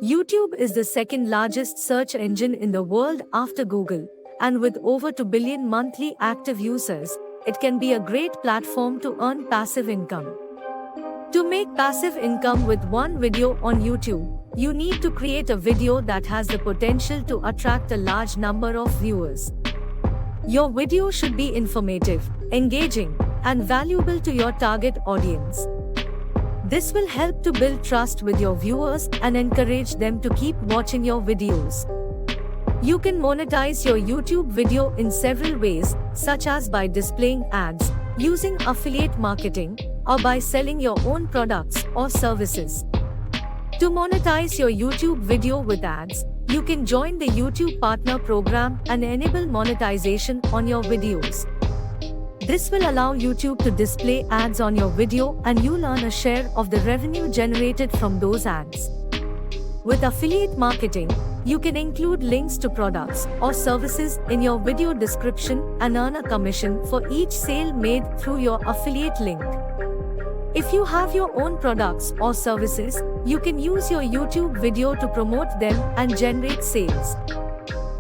YouTube is the second largest search engine in the world after Google, and with over 2 billion monthly active users, it can be a great platform to earn passive income. To make passive income with one video on YouTube, you need to create a video that has the potential to attract a large number of viewers. Your video should be informative, engaging, and valuable to your target audience. This will help to build trust with your viewers and encourage them to keep watching your videos. You can monetize your YouTube video in several ways, such as by displaying ads, using affiliate marketing, or by selling your own products or services. To monetize your YouTube video with ads, you can join the YouTube Partner Program and enable monetization on your videos. This will allow YouTube to display ads on your video and you'll earn a share of the revenue generated from those ads. With affiliate marketing, you can include links to products or services in your video description and earn a commission for each sale made through your affiliate link. If you have your own products or services, you can use your YouTube video to promote them and generate sales.